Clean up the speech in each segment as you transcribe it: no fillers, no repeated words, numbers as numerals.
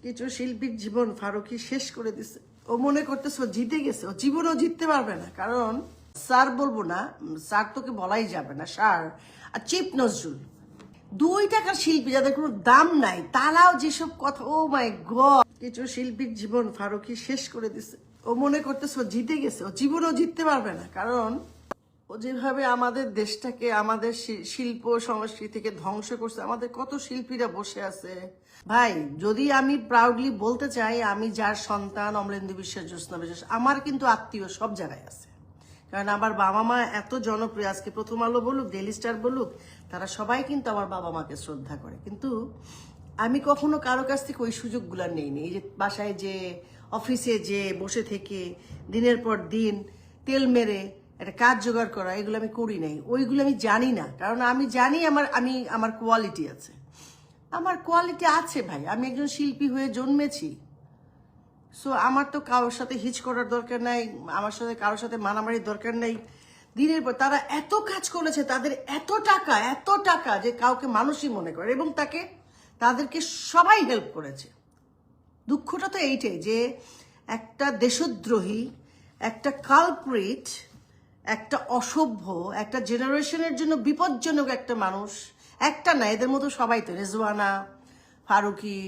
কিছু শিল্পীর জীবন ফারুকী শেষ করে দিছে। ও মনে করতেছে ও জিতে গেছে, ও জীবনেও জিততে পারবে না। কারণ স্যার বলবো না, স্যার তোকে বলাই যাবে না, স্যার আর চিফ নজরুল 2 টাকার শিল্পী যাদের কোনো দাম নাই, তারাও যেসব কথা, ও মাই গড, কিছু শিল্পীর জীবন ফারুকী শেষ করে দিছে। ও মনে করতেছে ও জিতে গেছে, ও জীবনেও জিততে পারবে না। কারণ ও যেভাবে আমাদের দেশটাকে, আমাদের শিল্প সংস্কৃতিকে ধ্বংস করছে, আমাদের কত শিল্পীরা বসে আছে ভাই। যদি আমি প্রাউডলি বলতে চাই, আমি যার সন্তান, অমলেন্দু বিশ্বাস, জ্যোৎস্না বিশ্বাস, আমার কিন্তু আত্মীয় সব জায়গায় আছে। কারণ আমার বাবা মা এত জনপ্রিয়, আজকে প্রথম আলো বলুক, ডেইলি স্টার বলুক, তারা সবাই কিন্তু আমার বাবা মাকে শ্রদ্ধা করে। কিন্তু আমি কখনো কারো কাছ থেকে ওই সুযোগগুলো নেইনি। এই যে বাসায় যে, অফিসে যে বসে থেকে দিনের পর দিন তেল মেরে একটা কাজ জোগাড় করা, এগুলো আমি করি নাই। ওইগুলো আমি জানি না, কারণ আমি জানি আমার কোয়ালিটি আছে। আমার কোয়ালিটি আছে ভাই, আমি একজন শিল্পী হয়ে জন্মেছি। সো আমার তো কারোর সাথে হিচ করার দরকার নাই, আমার সাথে কারোর সাথে মারামারির দরকার নাই। দিনের পর তারা এত কাজ করেছে, তাদের এত টাকা যে কাউকে মানুষই মনে করে, এবং তাদেরকে সবাই হেল্প করেছে। দুঃখটা তো এইটাই যে একটা দেশদ্রোহী, একটা কালপ্রিট, একটা অসভ্য, একটা জেনারেশনের জন্য বিপজ্জনক একটা মানুষ, একটা না, এদের মতো সবাই তো, রেজওয়ানা, ফারুকী,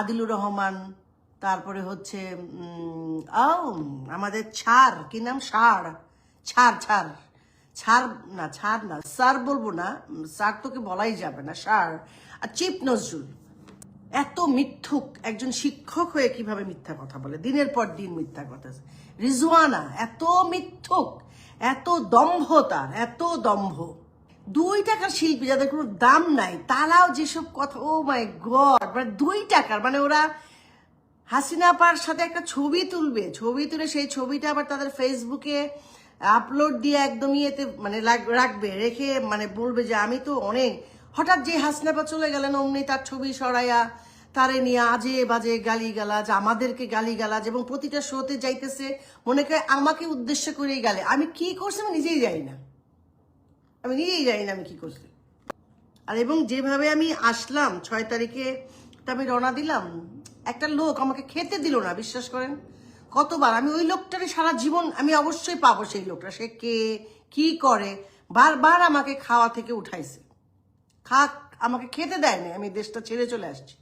আদিলুর রহমান, তারপরে হচ্ছে আমাদের ছাড়, কি নাম, ছাড় না, স্যার বলবো না, স্যার তোকে বলাই যাবে না, স্যার আর চিফ নজরুল এত মিথ্যুক একজন শিক্ষক হয়ে কিভাবে মিথ্যা কথা বলে, দিনের পর দিন মিথ্যা কথা। রিজওয়ানা এত মিথ্যুক, এত দম্ভ, তার এত দম্ভ। 2 টাকার শিল্পী যাদের কোনো দাম নাই, তারাও যেসব কথা, ও মাই গড, মানে 2 টাকার, মানে ওরা হাসিনা আপার সাথে একটা ছবি তুলবে, ছবি তুলে সেই ছবিটা আবার তাদের ফেসবুকে আপলোড দিয়ে একদম ইয়েতে মানে রাখবে, রেখে মানে বলবে যে আমি তো অনেক, হঠাৎ যে হাসিনা আপা চলে গেলেন অমনি তার ছবি সরাইয়া তারে নিয়ে আজে বাজে গালিগালাজ, আমাদেরকে গালিগালাজ, এবং প্রতিটা শোতে যাইতেছে মনে করে আমাকে উদ্দেশ্য করেই গালে। আমি কি করছি আমি নিজেই জানি না, আমি কি করছি। আর এবং যেভাবে আমি আসলাম 6 তারিখে, তো আমি রওনা দিলাম, একটা লোক আমাকে খেতে দিল না, বিশ্বাস করেন। কতবার আমি ওই লোকটারে সারা জীবন আমি অবশ্যই পাবো, সেই লোকটা সে কে, কি করে, বারবার আমাকে খাওয়া থেকে উঠাইছে, আমাকে খেতে দেয় না, আমি দেশটা ছেড়ে চলে আসছি।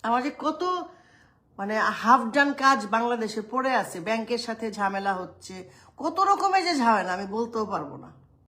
আমার যে কত মানে হাফ ডান কাজ বাংলাদেশে পড়ে আছে, ব্যাংকের সাথে ঝামেলা হচ্ছে, কত রকমের যে ঝামেলা আমি বলতেও পারবো না।